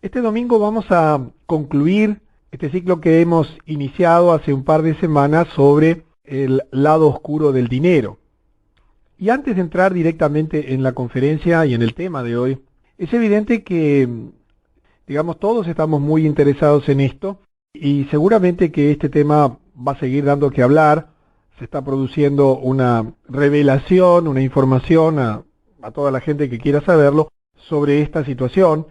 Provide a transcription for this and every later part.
Este domingo vamos a concluir este ciclo que hemos iniciado hace un par de semanas sobre el lado oscuro del dinero. Y antes de entrar directamente en la conferencia y en el tema de hoy, es evidente que, todos estamos muy interesados en esto y seguramente que este tema va a seguir dando que hablar. Se está produciendo una revelación, una información a toda la gente que quiera saberlo sobre esta situación.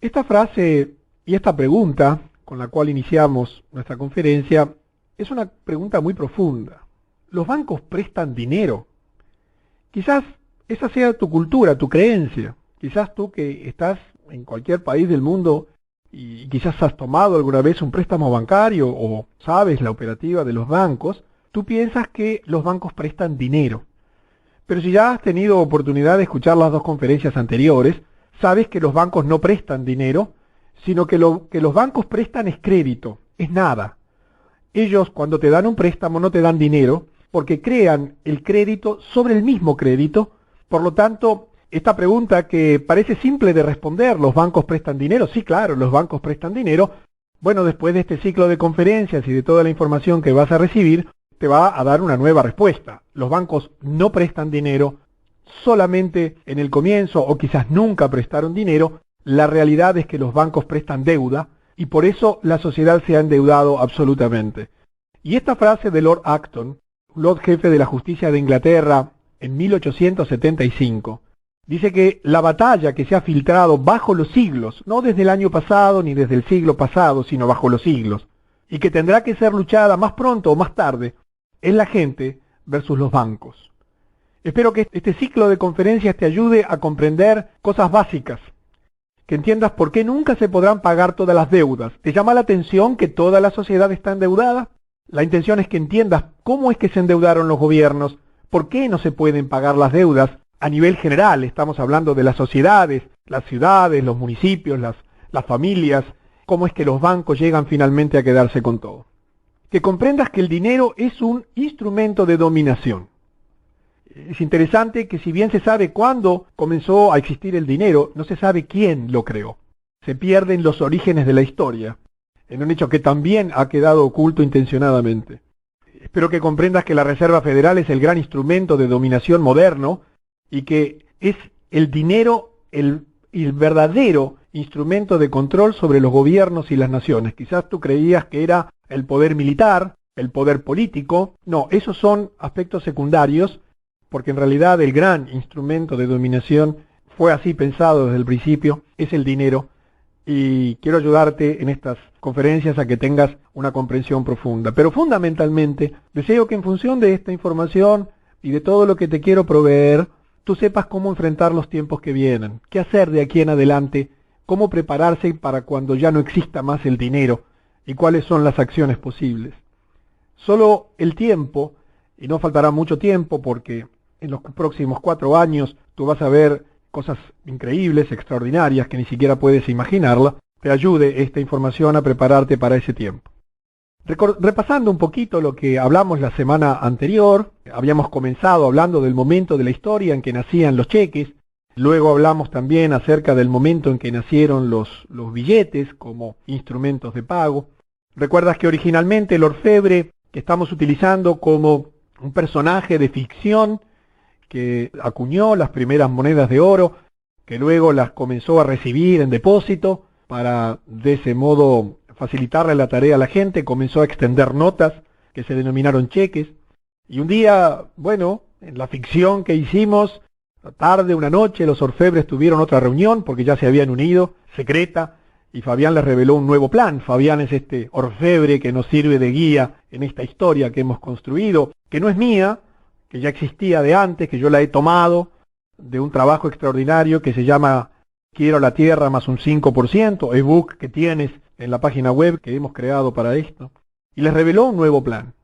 Esta frase y esta pregunta con la cual iniciamos nuestra conferencia es una pregunta muy profunda. ¿Los bancos prestan dinero? Quizás esa sea tu cultura, tu creencia. Quizás tú que estás en cualquier país del mundo y quizás has tomado alguna vez un préstamo bancario o sabes la operativa de los bancos, tú piensas que los bancos prestan dinero. Pero si ya has tenido oportunidad de escuchar las dos conferencias anteriores, sabes que los bancos no prestan dinero, sino que lo que los bancos prestan es crédito, es nada. Ellos cuando te dan un préstamo no te dan dinero, porque crean el crédito sobre el mismo crédito. Por lo tanto, esta pregunta que parece simple de responder, ¿los bancos prestan dinero? Sí, claro, los bancos prestan dinero. Bueno, después de este ciclo de conferencias y de toda la información que vas a recibir, te va a dar una nueva respuesta. Los bancos no prestan dinero. Solamente en el comienzo o quizás nunca prestaron dinero. La realidad es que los bancos prestan deuda y por eso la sociedad se ha endeudado absolutamente. Y esta frase de Lord Acton, Lord Jefe de la Justicia de Inglaterra en 1875, dice que la batalla que se ha filtrado bajo los siglos, no desde el año pasado ni desde el siglo pasado, sino bajo los siglos, y que tendrá que ser luchada más pronto o más tarde, es la gente versus los bancos. Espero que este ciclo de conferencias te ayude a comprender cosas básicas, que entiendas por qué nunca se podrán pagar todas las deudas. ¿Te llama la atención que toda la sociedad está endeudada? La intención es que entiendas cómo es que se endeudaron los gobiernos, por qué no se pueden pagar las deudas a nivel general. Estamos hablando de las sociedades, las ciudades, los municipios, las familias, cómo es que los bancos llegan finalmente a quedarse con todo. Que comprendas que el dinero es un instrumento de dominación. Es interesante que si bien se sabe cuándo comenzó a existir el dinero, no se sabe quién lo creó. Se pierden los orígenes de la historia, en un hecho que también ha quedado oculto intencionadamente. Espero que comprendas que la Reserva Federal es el gran instrumento de dominación moderno y que es el dinero el verdadero instrumento de control sobre los gobiernos y las naciones. Quizás tú creías que era el poder militar, el poder político. No, esos son aspectos secundarios, porque en realidad el gran instrumento de dominación fue así pensado desde el principio, es el dinero, y quiero ayudarte en estas conferencias a que tengas una comprensión profunda. Pero fundamentalmente, deseo que en función de esta información y de todo lo que te quiero proveer, tú sepas cómo enfrentar los tiempos que vienen, qué hacer de aquí en adelante, cómo prepararse para cuando ya no exista más el dinero, y cuáles son las acciones posibles. Solo el tiempo, y no faltará mucho tiempo porque en los próximos 4 años tú vas a ver cosas increíbles, extraordinarias, que ni siquiera puedes imaginarla, te ayude esta información a prepararte para ese tiempo. Repasando un poquito lo que hablamos la semana anterior, habíamos comenzado hablando del momento de la historia en que nacían los cheques, luego hablamos también acerca del momento en que nacieron los billetes como instrumentos de pago. Recuerdas que originalmente el orfebre, que estamos utilizando como un personaje de ficción, que acuñó las primeras monedas de oro, que luego las comenzó a recibir en depósito para de ese modo facilitarle la tarea a la gente, comenzó a extender notas que se denominaron cheques. Y un día, en la ficción que hicimos, tarde, una noche, los orfebres tuvieron otra reunión porque ya se habían unido, secreta, y Fabián les reveló un nuevo plan. Fabián es este orfebre que nos sirve de guía en esta historia que hemos construido, que no es mía, que ya existía de antes, que yo la he tomado de un trabajo extraordinario que se llama Quiero la Tierra más un 5%, ebook que tienes en la página web que hemos creado para esto, y les reveló un nuevo plan.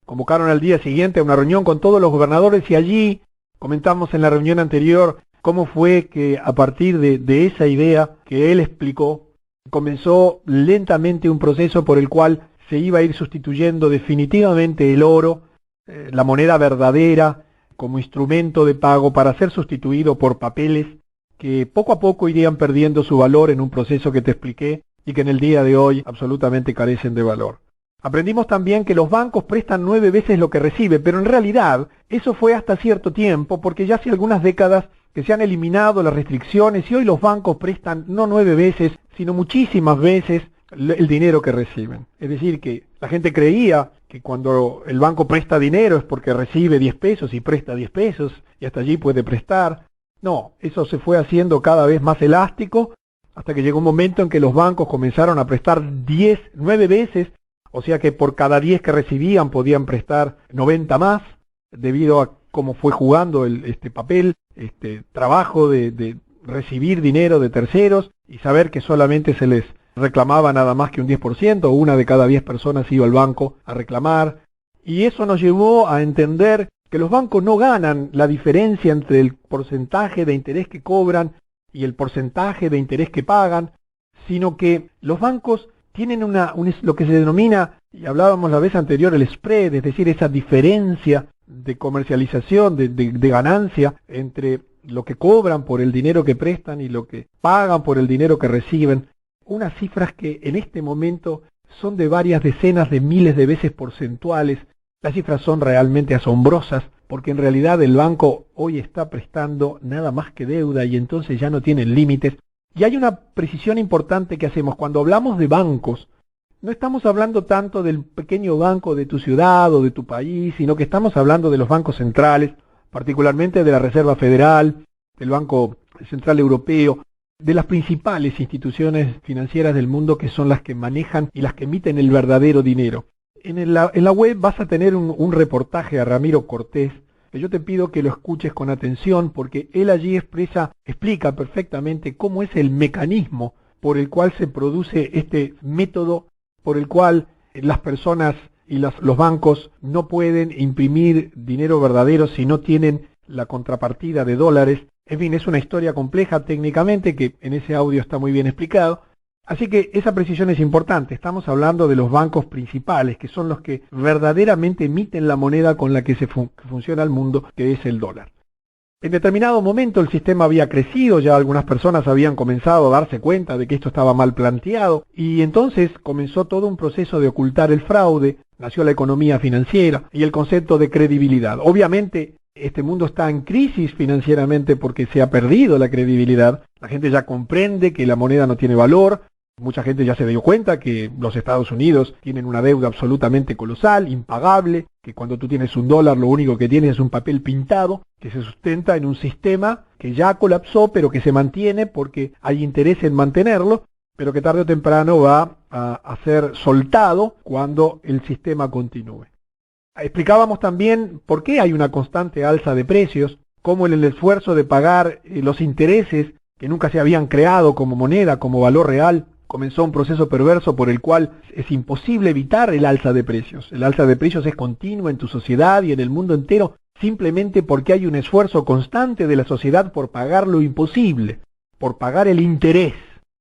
Convocaron al día siguiente a una reunión con todos los gobernadores y allí comentamos en la reunión anterior cómo fue que a partir de esa idea que él explicó, comenzó lentamente un proceso por el cual se iba a ir sustituyendo definitivamente el oro, la moneda verdadera, como instrumento de pago para ser sustituido por papeles que poco a poco irían perdiendo su valor en un proceso que te expliqué y que en el día de hoy absolutamente carecen de valor. Aprendimos también que los bancos prestan 9 veces lo que recibe, pero en realidad eso fue hasta cierto tiempo, porque ya hace algunas décadas que se han eliminado las restricciones y hoy los bancos prestan no 9 veces, sino muchísimas veces el dinero que reciben. Es decir, que la gente creía que cuando el banco presta dinero es porque recibe 10 pesos y presta 10 pesos y hasta allí puede prestar. No, eso se fue haciendo cada vez más elástico hasta que llegó un momento en que los bancos comenzaron a prestar 9 veces, o sea que por cada 10 que recibían podían prestar 90 más, debido a cómo fue jugando este papel, este trabajo de recibir dinero de terceros y saber que solamente se les reclamaba nada más que un 10%, una de cada 10 personas iba al banco a reclamar, y eso nos llevó a entender que los bancos no ganan la diferencia entre el porcentaje de interés que cobran y el porcentaje de interés que pagan, sino que los bancos tienen lo que se denomina, y hablábamos la vez anterior, el spread, es decir, esa diferencia de comercialización, de ganancia entre lo que cobran por el dinero que prestan y lo que pagan por el dinero que reciben. Unas cifras que en este momento son de varias decenas de miles de veces porcentuales. Las cifras son realmente asombrosas, porque en realidad el banco hoy está prestando nada más que deuda y entonces ya no tienen límites. Y hay una precisión importante que hacemos. Cuando hablamos de bancos, no estamos hablando tanto del pequeño banco de tu ciudad o de tu país, sino que estamos hablando de los bancos centrales, particularmente de la Reserva Federal, del Banco Central Europeo, de las principales instituciones financieras del mundo, que son las que manejan y las que emiten el verdadero dinero. En la web vas a tener un reportaje a Ramiro Cortés, que yo te pido que lo escuches con atención, porque él allí explica perfectamente cómo es el mecanismo por el cual se produce este método, por el cual las personas y los bancos no pueden imprimir dinero verdadero si no tienen la contrapartida de dólares. En fin, es una historia compleja técnicamente que en ese audio está muy bien explicado. Así que esa precisión es importante. Estamos hablando de los bancos principales, que son los que verdaderamente emiten la moneda con la que funciona el mundo, que es el dólar. En determinado momento el sistema había crecido, ya algunas personas habían comenzado a darse cuenta de que esto estaba mal planteado, y entonces comenzó todo un proceso de ocultar el fraude, nació la economía financiera y el concepto de credibilidad. Obviamente, este mundo está en crisis financieramente porque se ha perdido la credibilidad. La gente ya comprende que la moneda no tiene valor. Mucha gente ya se dio cuenta que los Estados Unidos tienen una deuda absolutamente colosal, impagable, que cuando tú tienes un dólar lo único que tienes es un papel pintado que se sustenta en un sistema que ya colapsó pero que se mantiene porque hay interés en mantenerlo, pero que tarde o temprano va a ser soltado cuando el sistema continúe. Explicábamos también por qué hay una constante alza de precios, cómo en el esfuerzo de pagar los intereses que nunca se habían creado como moneda, como valor real, comenzó un proceso perverso por el cual es imposible evitar el alza de precios. El alza de precios es continua en tu sociedad y en el mundo entero, simplemente porque hay un esfuerzo constante de la sociedad por pagar lo imposible, por pagar el interés.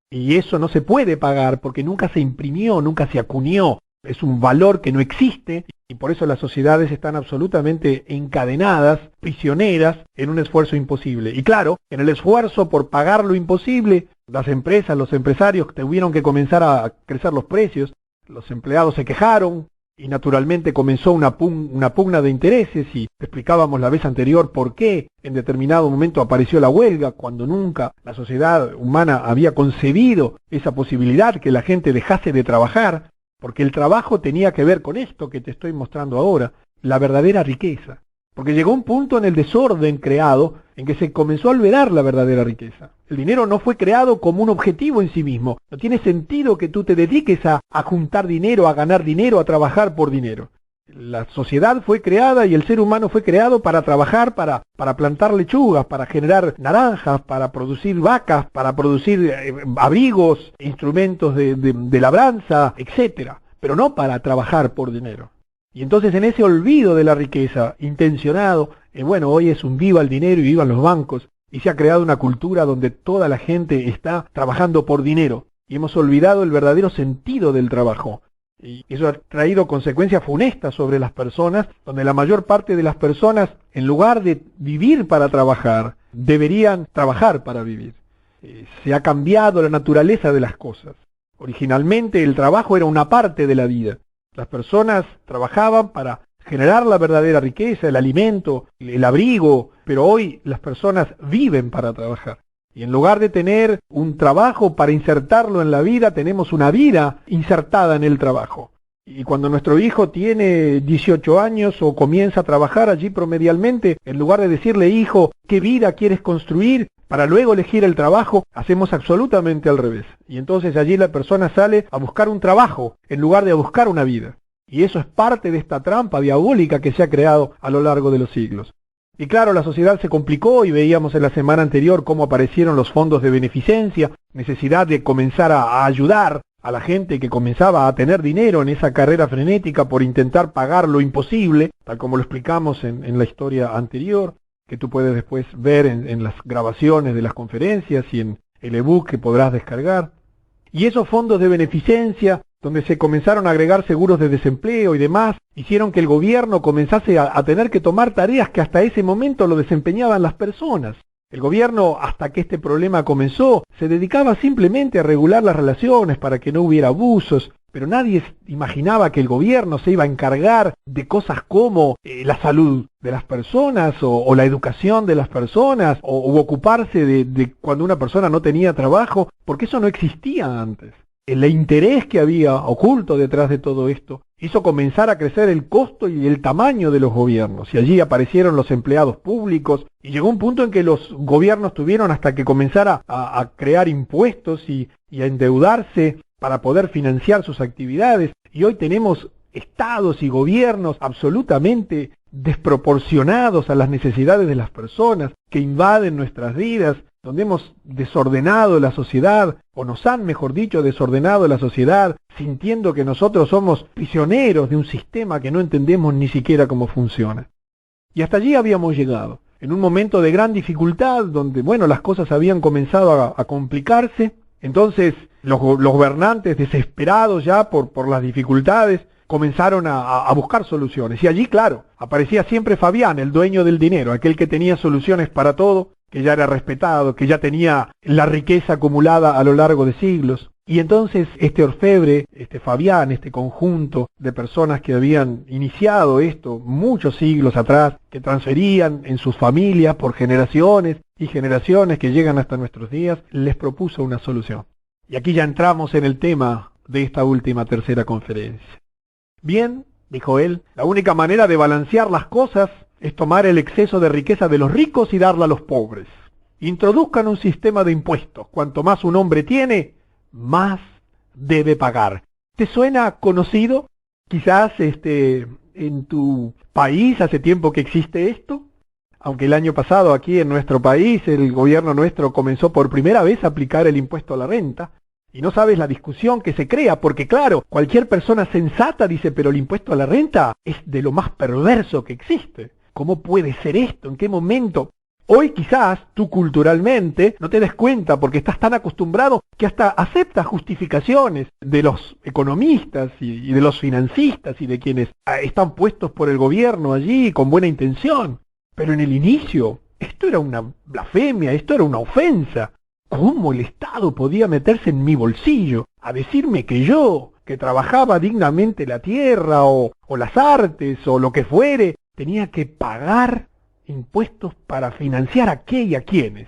Y eso no se puede pagar porque nunca se imprimió, nunca se acuñó. Es un valor que no existe y por eso las sociedades están absolutamente encadenadas, prisioneras, en un esfuerzo imposible. Y claro, en el esfuerzo por pagar lo imposible, las empresas, los empresarios tuvieron que comenzar a crecer los precios, los empleados se quejaron y naturalmente comenzó una pugna de intereses y explicábamos la vez anterior por qué en determinado momento apareció la huelga cuando nunca la sociedad humana había concebido esa posibilidad que la gente dejase de trabajar, porque el trabajo tenía que ver con esto que te estoy mostrando ahora, la verdadera riqueza. Porque llegó un punto en el desorden creado en que se comenzó a olvidar la verdadera riqueza. El dinero no fue creado como un objetivo en sí mismo. No tiene sentido que tú te dediques a juntar dinero, a ganar dinero, a trabajar por dinero. La sociedad fue creada y el ser humano fue creado para trabajar, para plantar lechugas, para generar naranjas, para producir vacas, para producir abrigos, instrumentos de labranza, etcétera, pero no para trabajar por dinero. Y entonces en ese olvido de la riqueza intencionado, bueno, hoy es un viva el dinero y vivan los bancos, y se ha creado una cultura donde toda la gente está trabajando por dinero, y hemos olvidado el verdadero sentido del trabajo. Y eso ha traído consecuencias funestas sobre las personas, donde la mayor parte de las personas, en lugar de vivir para trabajar, deberían trabajar para vivir. Se ha cambiado la naturaleza de las cosas. Originalmente el trabajo era una parte de la vida. Las personas trabajaban para generar la verdadera riqueza, el alimento, el abrigo, pero hoy las personas viven para trabajar. Y en lugar de tener un trabajo para insertarlo en la vida, tenemos una vida insertada en el trabajo. Y cuando nuestro hijo tiene 18 años o comienza a trabajar allí promedialmente, en lugar de decirle, hijo, ¿qué vida quieres construir? Para luego elegir el trabajo, hacemos absolutamente al revés. Y entonces allí la persona sale a buscar un trabajo en lugar de a buscar una vida. Y eso es parte de esta trampa diabólica que se ha creado a lo largo de los siglos. Y claro, la sociedad se complicó y veíamos en la semana anterior cómo aparecieron los fondos de beneficencia, necesidad de comenzar a ayudar a la gente que comenzaba a tener dinero en esa carrera frenética por intentar pagar lo imposible, tal como lo explicamos en la historia anterior, que tú puedes después ver en las grabaciones de las conferencias y en el ebook que podrás descargar. Y esos fondos de beneficencia, donde se comenzaron a agregar seguros de desempleo y demás, hicieron que el gobierno comenzase a tener que tomar tareas que hasta ese momento lo desempeñaban las personas. El gobierno, hasta que este problema comenzó, se dedicaba simplemente a regular las relaciones para que no hubiera abusos, pero nadie imaginaba que el gobierno se iba a encargar de cosas como la salud de las personas o la educación de las personas o ocuparse de cuando una persona no tenía trabajo, porque eso no existía antes. El interés que había oculto detrás de todo esto hizo comenzar a crecer el costo y el tamaño de los gobiernos, y allí aparecieron los empleados públicos, y llegó un punto en que los gobiernos tuvieron hasta que comenzar a crear impuestos y a endeudarse para poder financiar sus actividades, y hoy tenemos estados y gobiernos absolutamente desproporcionados a las necesidades de las personas, que invaden nuestras vidas, donde hemos desordenado la sociedad, o nos han, mejor dicho, desordenado la sociedad, sintiendo que nosotros somos prisioneros de un sistema que no entendemos ni siquiera cómo funciona. Y hasta allí habíamos llegado, en un momento de gran dificultad, donde, bueno, las cosas habían comenzado a complicarse. Entonces los gobernantes, desesperados ya por las dificultades, comenzaron a buscar soluciones. Y allí, claro, aparecía siempre Fabián, el dueño del dinero, aquel que tenía soluciones para todo, que ya era respetado, que ya tenía la riqueza acumulada a lo largo de siglos. Y entonces este orfebre, este Fabián, este conjunto de personas que habían iniciado esto muchos siglos atrás, que transferían en sus familias por generaciones y generaciones que llegan hasta nuestros días, les propuso una solución. Y aquí ya entramos en el tema de esta última tercera conferencia. Bien, dijo él, la única manera de balancear las cosas es tomar el exceso de riqueza de los ricos y darla a los pobres. Introduzcan un sistema de impuestos. Cuanto más un hombre tiene, más debe pagar. ¿Te suena conocido? Quizás en tu país hace tiempo que existe esto. Aunque el año pasado aquí en nuestro país el gobierno nuestro comenzó por primera vez a aplicar el impuesto a la renta. Y no sabes la discusión que se crea, porque claro, cualquier persona sensata dice, pero el impuesto a la renta es de lo más perverso que existe. ¿Cómo puede ser esto? ¿En qué momento? Hoy quizás tú culturalmente no te des cuenta porque estás tan acostumbrado que hasta aceptas justificaciones de los economistas y de los financistas y de quienes están puestos por el gobierno allí con buena intención. Pero en el inicio, esto era una blasfemia, esto era una ofensa. ¿Cómo el Estado podía meterse en mi bolsillo a decirme que yo, que trabajaba dignamente la tierra o las artes o lo que fuere, tenía que pagar impuestos para financiar a qué y a quiénes?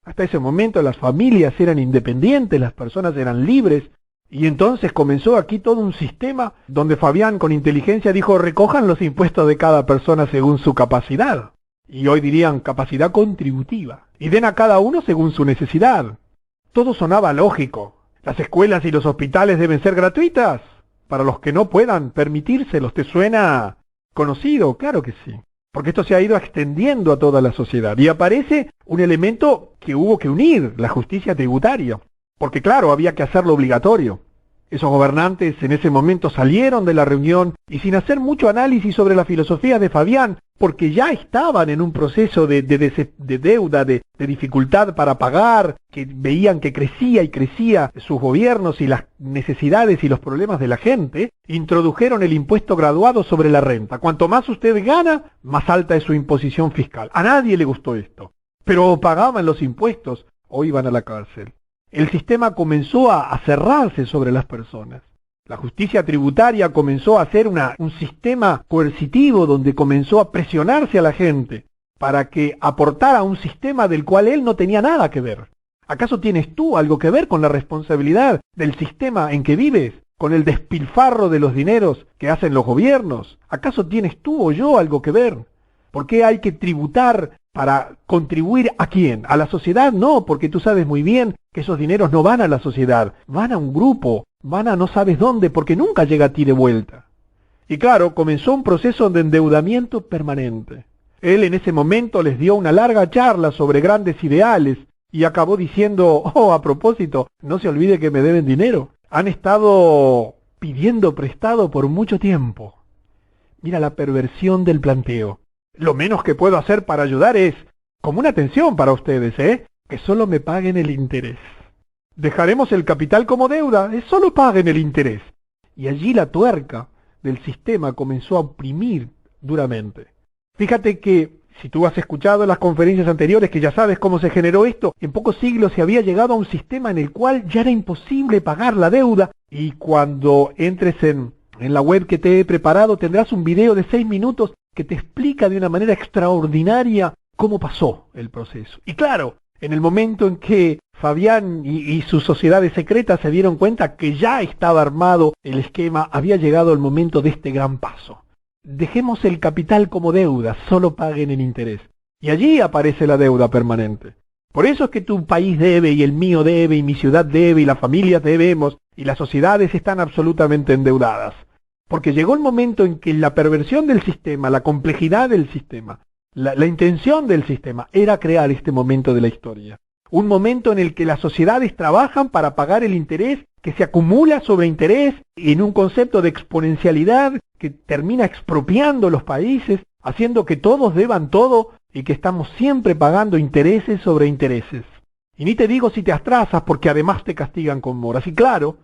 Hasta ese momento las familias eran independientes, las personas eran libres, y entonces comenzó aquí todo un sistema donde Fabián con inteligencia dijo, recojan los impuestos de cada persona según su capacidad. Y hoy dirían capacidad contributiva. Y den a cada uno según su necesidad. Todo sonaba lógico. Las escuelas y los hospitales deben ser gratuitas para los que no puedan permitírselos. ¿Te suena conocido? Claro que sí. Porque esto se ha ido extendiendo a toda la sociedad. Y aparece un elemento que hubo que unir, la justicia tributaria. Porque claro, había que hacerlo obligatorio. Esos gobernantes en ese momento salieron de la reunión y sin hacer mucho análisis sobre la filosofía de Fabián, porque ya estaban en un proceso de deuda, de dificultad para pagar, que veían que crecía y crecía sus gobiernos y las necesidades y los problemas de la gente, introdujeron el impuesto graduado sobre la renta. Cuanto más usted gana, más alta es su imposición fiscal. A nadie le gustó esto. pero pagaban los impuestos o iban a la cárcel. El sistema comenzó a cerrarse sobre las personas. La justicia tributaria comenzó a ser un sistema coercitivo donde comenzó a presionarse a la gente para que aportara un sistema del cual él no tenía nada que ver. ¿Acaso tienes tú algo que ver con la responsabilidad del sistema en que vives? ¿Con el despilfarro de los dineros que hacen los gobiernos? ¿Acaso tienes tú o yo algo que ver? ¿Por qué hay que tributar para contribuir a quién? ¿A la sociedad? No, porque tú sabes muy bien que esos dineros no van a la sociedad, van a un grupo, van a no sabes dónde, porque nunca llega a ti de vuelta. Y claro, comenzó un proceso de endeudamiento permanente. Él en ese momento les dio una larga charla sobre grandes ideales y acabó diciendo, oh, a propósito, no se olvide que me deben dinero. Han estado pidiendo prestado por mucho tiempo. Mira la perversión del planteo. Lo menos que puedo hacer para ayudar es, como una atención para ustedes, que solo me paguen el interés. Dejaremos el capital como deuda, solo paguen el interés. Y allí la tuerca del sistema comenzó a oprimir duramente. Fíjate que, si tú has escuchado en las conferencias anteriores que ya sabes cómo se generó esto, en pocos siglos se había llegado a un sistema en el cual ya era imposible pagar la deuda, y cuando entres en la web que te he preparado tendrás un video de 6 minutos que te explica de una manera extraordinaria cómo pasó el proceso. Y claro, en el momento en que Fabián y sus sociedades secretas se dieron cuenta que ya estaba armado el esquema, había llegado el momento de este gran paso. Dejemos el capital como deuda, solo paguen el interés. Y allí aparece la deuda permanente. Por eso es que tu país debe, y el mío debe, y mi ciudad debe, y las familias debemos, y las sociedades están absolutamente endeudadas. Porque llegó el momento en que la perversión del sistema, la complejidad del sistema, la intención del sistema era crear este momento de la historia. Un momento en el que las sociedades trabajan para pagar el interés que se acumula sobre interés en un concepto de exponencialidad que termina expropiando los países, haciendo que todos deban todo y que estamos siempre pagando intereses sobre intereses. Y ni te digo si te atrasas porque además te castigan con moras. Y claro,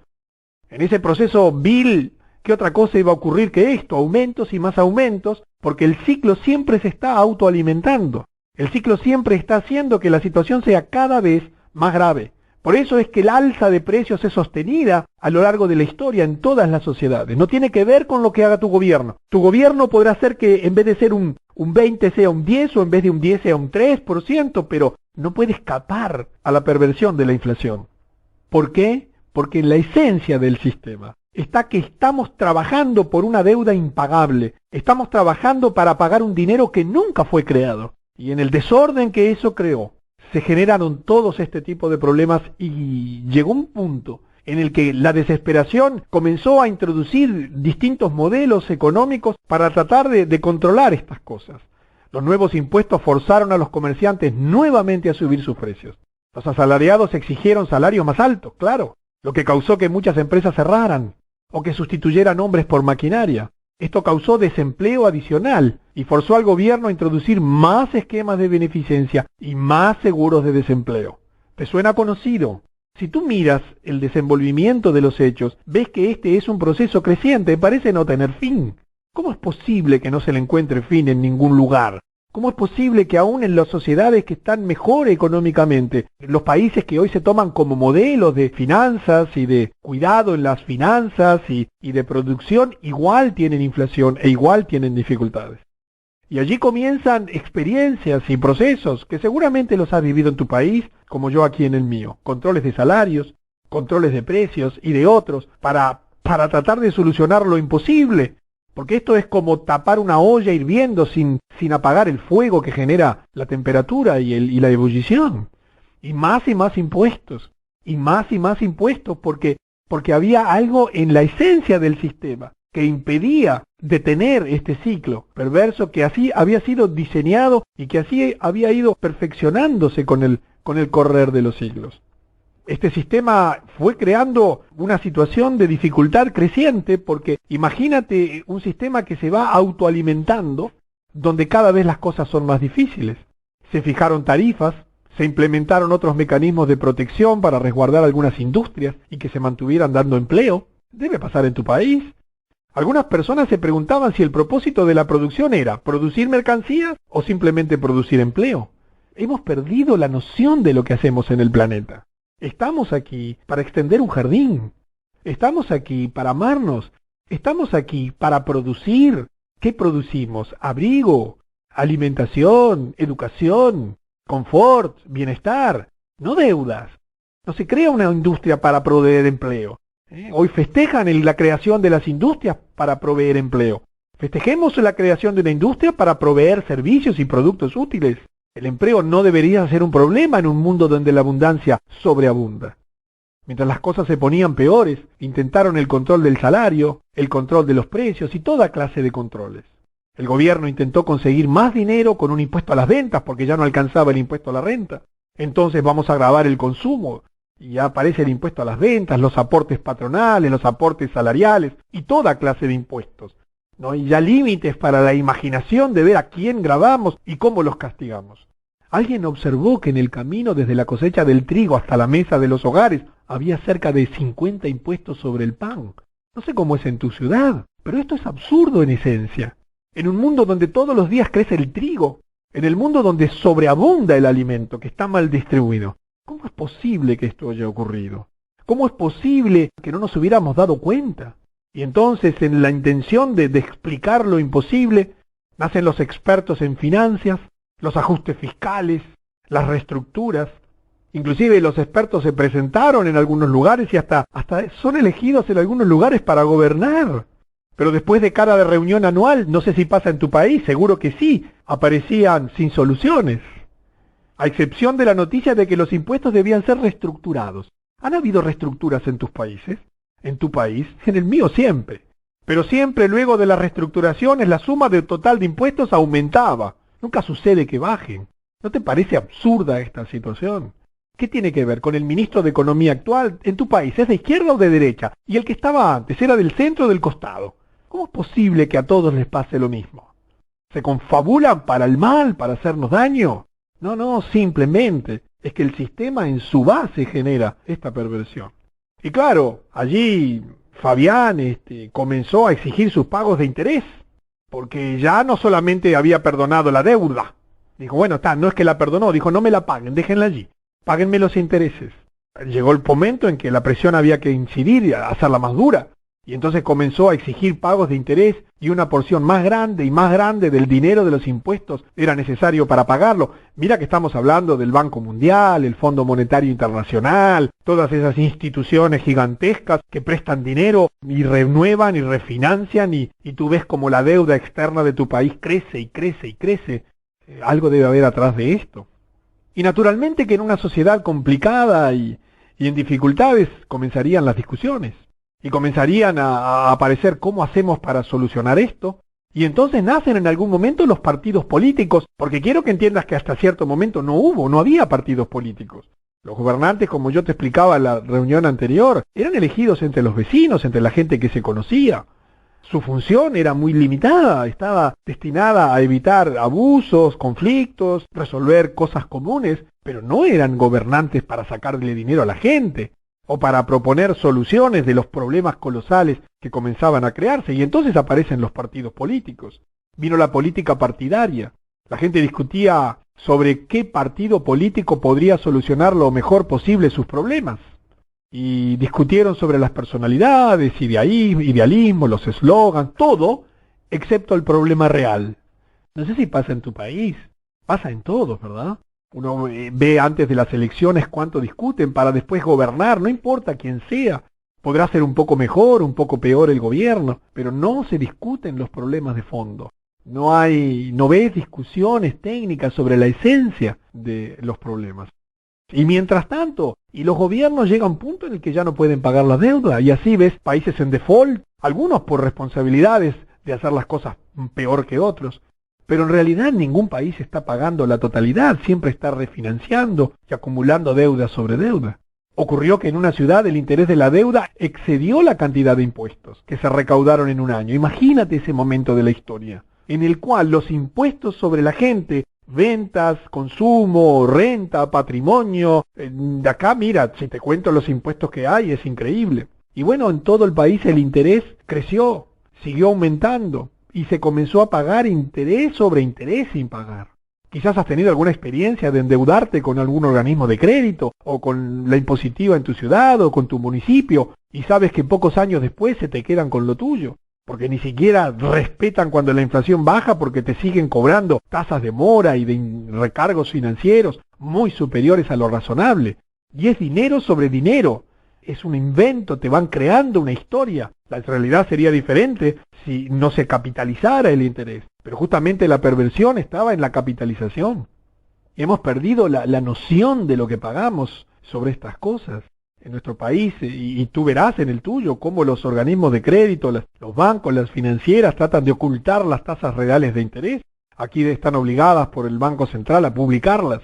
en ese proceso vil, ¿qué otra cosa iba a ocurrir que esto? Aumentos y más aumentos, porque el ciclo siempre se está autoalimentando. El ciclo siempre está haciendo que la situación sea cada vez más grave. Por eso es que el alza de precios es sostenida a lo largo de la historia en todas las sociedades. No tiene que ver con lo que haga tu gobierno. Tu gobierno podrá hacer que en vez de ser un 20 sea un 10 o en vez de un 10 sea un 3%, pero no puede escapar a la perversión de la inflación. ¿Por qué? Porque en la esencia del sistema está que estamos trabajando por una deuda impagable. Estamos trabajando para pagar un dinero que nunca fue creado. Y en el desorden que eso creó, se generaron todos este tipo de problemas y llegó un punto en el que la desesperación comenzó a introducir distintos modelos económicos para tratar de controlar estas cosas. Los nuevos impuestos forzaron a los comerciantes nuevamente a subir sus precios. Los asalariados exigieron salarios más altos, claro, lo que causó que muchas empresas cerraran o que sustituyeran hombres por maquinaria. Esto causó desempleo adicional y forzó al gobierno a introducir más esquemas de beneficencia y más seguros de desempleo. ¿Te suena conocido? Si tú miras el desenvolvimiento de los hechos, ves que este es un proceso creciente, parece no tener fin. ¿Cómo es posible que no se le encuentre fin en ningún lugar? ¿Cómo es posible que aún en las sociedades que están mejor económicamente, los países que hoy se toman como modelos de finanzas y de cuidado en las finanzas y de producción, igual tienen inflación e igual tienen dificultades? Y allí comienzan experiencias y procesos que seguramente los has vivido en tu país, como yo aquí en el mío. Controles de salarios, controles de precios y de otros para tratar de solucionar lo imposible. Porque esto es como tapar una olla hirviendo sin apagar el fuego que genera la temperatura y la ebullición. Y más impuestos. Y más impuestos porque había algo en la esencia del sistema que impedía detener este ciclo perverso que así había sido diseñado y que así había ido perfeccionándose con el correr de los siglos. Este sistema fue creando una situación de dificultad creciente porque imagínate un sistema que se va autoalimentando donde cada vez las cosas son más difíciles. Se fijaron tarifas, se implementaron otros mecanismos de protección para resguardar algunas industrias y que se mantuvieran dando empleo. Debe pasar en tu país. Algunas personas se preguntaban si el propósito de la producción era producir mercancías o simplemente producir empleo. Hemos perdido la noción de lo que hacemos en el planeta. Estamos aquí para extender un jardín. Estamos aquí para amarnos. Estamos aquí para producir. ¿Qué producimos? Abrigo, alimentación, educación, confort, bienestar, no deudas. No se crea una industria para proveer empleo. Hoy festejan la creación de las industrias para proveer empleo. Festejemos la creación de una industria para proveer servicios y productos útiles. El empleo no debería ser un problema en un mundo donde la abundancia sobreabunda. Mientras las cosas se ponían peores, intentaron el control del salario, el control de los precios y toda clase de controles. El gobierno intentó conseguir más dinero con un impuesto a las ventas porque ya no alcanzaba el impuesto a la renta. Entonces vamos a gravar el consumo y ya aparece el impuesto a las ventas, los aportes patronales, los aportes salariales y toda clase de impuestos. No hay ya límites para la imaginación de ver a quién gravamos y cómo los castigamos. Alguien observó que en el camino desde la cosecha del trigo hasta la mesa de los hogares había cerca de 50 impuestos sobre el pan. No sé cómo es en tu ciudad, pero esto es absurdo en esencia. En un mundo donde todos los días crece el trigo, en el mundo donde sobreabunda el alimento que está mal distribuido, ¿cómo es posible que esto haya ocurrido? ¿Cómo es posible que no nos hubiéramos dado cuenta? Y entonces, en la intención de explicar lo imposible, nacen los expertos en finanzas, los ajustes fiscales, las reestructuras. Inclusive los expertos se presentaron en algunos lugares y hasta son elegidos en algunos lugares para gobernar. Pero después de cada reunión anual, no sé si pasa en tu país, seguro que sí, aparecían sin soluciones. A excepción de la noticia de que los impuestos debían ser reestructurados. ¿Han habido reestructuras en tus países? En tu país, en el mío siempre. Pero siempre luego de las reestructuraciones la suma del total de impuestos aumentaba. Nunca sucede que bajen. ¿No te parece absurda esta situación? ¿Qué tiene que ver con el ministro de Economía actual en tu país? ¿Es de izquierda o de derecha? Y el que estaba antes era del centro o del costado. ¿Cómo es posible que a todos les pase lo mismo? ¿Se confabulan para el mal, para hacernos daño? No, simplemente es que el sistema en su base genera esta perversión. Y claro, allí Fabián comenzó a exigir sus pagos de interés, porque ya no solamente había perdonado la deuda. Dijo, bueno, no es que la perdonó, dijo, no me la paguen, déjenla allí, páguenme los intereses. Llegó el momento en que la presión había que incidir y hacerla más dura. Y entonces comenzó a exigir pagos de interés y una porción más grande y más grande del dinero de los impuestos era necesario para pagarlo. Mira que estamos hablando del Banco Mundial, el Fondo Monetario Internacional, todas esas instituciones gigantescas que prestan dinero y renuevan y refinancian y tú ves como la deuda externa de tu país crece y crece y crece. Algo debe haber atrás de esto. Y naturalmente que en una sociedad complicada y en dificultades comenzarían las discusiones. Y comenzarían a aparecer cómo hacemos para solucionar esto. Y entonces nacen en algún momento los partidos políticos, porque quiero que entiendas que hasta cierto momento no había partidos políticos. Los gobernantes, como yo te explicaba en la reunión anterior, eran elegidos entre los vecinos, entre la gente que se conocía. Su función era muy limitada, estaba destinada a evitar abusos, conflictos, resolver cosas comunes, pero no eran gobernantes para sacarle dinero a la gente o para proponer soluciones de los problemas colosales que comenzaban a crearse, y entonces aparecen los partidos políticos. Vino la política partidaria. La gente discutía sobre qué partido político podría solucionar lo mejor posible sus problemas. Y discutieron sobre las personalidades, idealismo, los eslogans, todo, excepto el problema real. No sé si pasa en tu país, pasa en todos, ¿verdad? Uno ve antes de las elecciones cuánto discuten para después gobernar, no importa quién sea. Podrá ser un poco mejor, un poco peor el gobierno, pero no se discuten los problemas de fondo. No ves discusiones técnicas sobre la esencia de los problemas. Y mientras tanto, los gobiernos llegan a un punto en el que ya no pueden pagar la deuda, y así ves países en default, algunos por responsabilidades de hacer las cosas peor que otros. Pero en realidad ningún país está pagando la totalidad, siempre está refinanciando y acumulando deuda sobre deuda. Ocurrió que en una ciudad el interés de la deuda excedió la cantidad de impuestos que se recaudaron en un año. Imagínate ese momento de la historia, en el cual los impuestos sobre la gente, ventas, consumo, renta, patrimonio, de acá mira, si te cuento los impuestos que hay, es increíble. Y bueno, en todo el país el interés creció, siguió aumentando. Y se comenzó a pagar interés sobre interés sin pagar. Quizás has tenido alguna experiencia de endeudarte con algún organismo de crédito, o con la impositiva en tu ciudad, o con tu municipio, y sabes que pocos años después se te quedan con lo tuyo, porque ni siquiera respetan cuando la inflación baja, porque te siguen cobrando tasas de mora y de recargos financieros muy superiores a lo razonable. Y es dinero sobre dinero. Es un invento, te van creando una historia. La realidad sería diferente si no se capitalizara el interés. Pero justamente la perversión estaba en la capitalización. Hemos perdido la noción de lo que pagamos sobre estas cosas en nuestro país, y tú verás en el tuyo cómo los organismos de crédito, los bancos, las financieras tratan de ocultar las tasas reales de interés. Aquí están obligadas por el Banco Central a publicarlas.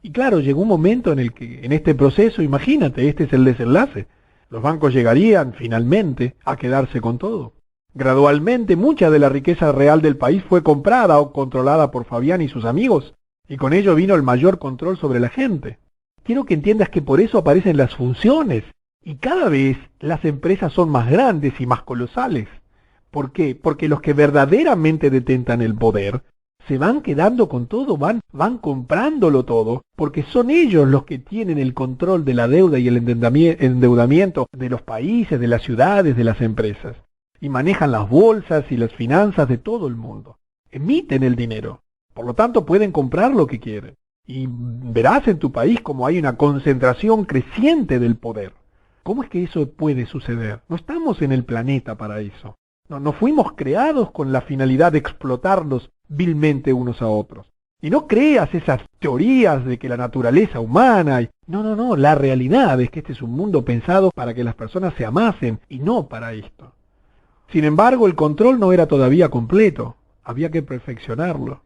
Y claro, llegó un momento en el que, en este proceso, imagínate, este es el desenlace. Los bancos llegarían, finalmente, a quedarse con todo. Gradualmente, mucha de la riqueza real del país fue comprada o controlada por Fabián y sus amigos, y con ello vino el mayor control sobre la gente. Quiero que entiendas que por eso aparecen las funciones, y cada vez las empresas son más grandes y más colosales. ¿Por qué? Porque los que verdaderamente detentan el poder se van quedando con todo, van comprándolo todo, porque son ellos los que tienen el control de la deuda y el endeudamiento de los países, de las ciudades, de las empresas. Y manejan las bolsas y las finanzas de todo el mundo. Emiten el dinero. Por lo tanto, pueden comprar lo que quieren. Y verás en tu país cómo hay una concentración creciente del poder. ¿Cómo es que eso puede suceder? No estamos en el planeta para eso. No fuimos creados con la finalidad de explotarnos vilmente unos a otros. Y no creas esas teorías de que la naturaleza humana... No, la realidad es que este es un mundo pensado para que las personas se amasen y no para esto. Sin embargo, el control no era todavía completo. Había que perfeccionarlo.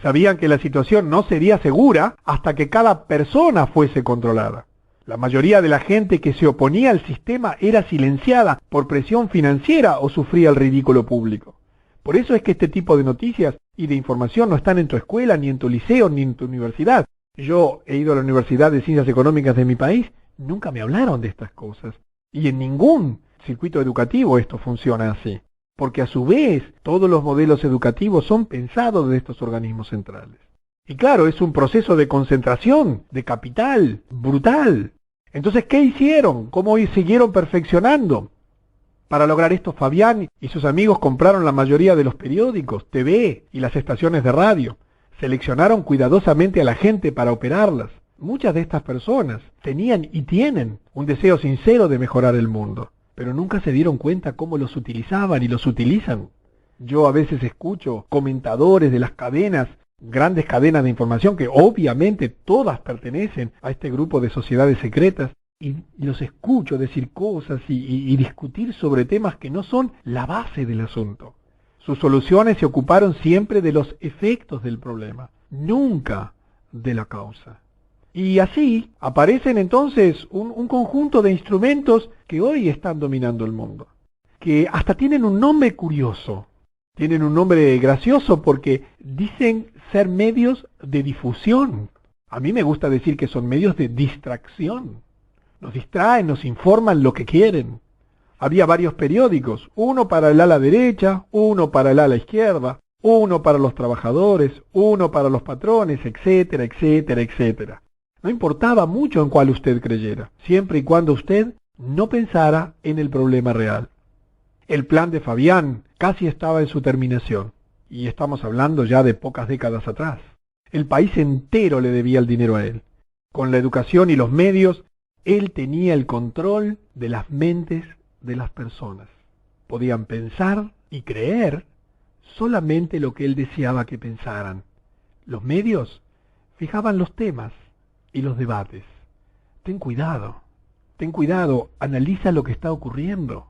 Sabían que la situación no sería segura hasta que cada persona fuese controlada. La mayoría de la gente que se oponía al sistema era silenciada por presión financiera o sufría el ridículo público. Por eso es que este tipo de noticias y de información no están en tu escuela, ni en tu liceo, ni en tu universidad. Yo he ido a la Universidad de Ciencias Económicas de mi país, nunca me hablaron de estas cosas. Y en ningún circuito educativo esto funciona así. Porque a su vez todos los modelos educativos son pensados de estos organismos centrales. Y claro, es un proceso de concentración, de capital, brutal. Entonces, ¿qué hicieron? ¿Cómo siguieron perfeccionando? Para lograr esto, Fabián y sus amigos compraron la mayoría de los periódicos, TV y las estaciones de radio. Seleccionaron cuidadosamente a la gente para operarlas. Muchas de estas personas tenían y tienen un deseo sincero de mejorar el mundo, pero nunca se dieron cuenta cómo los utilizaban y los utilizan. Yo a veces escucho comentadores de las cadenas, grandes cadenas de información, que obviamente todas pertenecen a este grupo de sociedades secretas, y los escucho decir cosas y discutir sobre temas que no son la base del asunto. Sus soluciones se ocuparon siempre de los efectos del problema, nunca de la causa. Y así aparecen entonces un conjunto de instrumentos que hoy están dominando el mundo, que hasta tienen un nombre curioso, tienen un nombre gracioso porque dicen ser medios de difusión. A mí me gusta decir que son medios de distracción. Nos distraen, nos informan lo que quieren. Había varios periódicos, uno para el ala derecha, uno para el ala izquierda, uno para los trabajadores, uno para los patrones, etcétera, etcétera, etcétera. No importaba mucho en cuál usted creyera, siempre y cuando usted no pensara en el problema real. El plan de Fabián casi estaba en su terminación, y estamos hablando ya de pocas décadas atrás. El país entero le debía el dinero a él. Con la educación y los medios, él tenía el control de las mentes de las personas. Podían pensar y creer solamente lo que él deseaba que pensaran. Los medios fijaban los temas y los debates. Ten cuidado, analiza lo que está ocurriendo.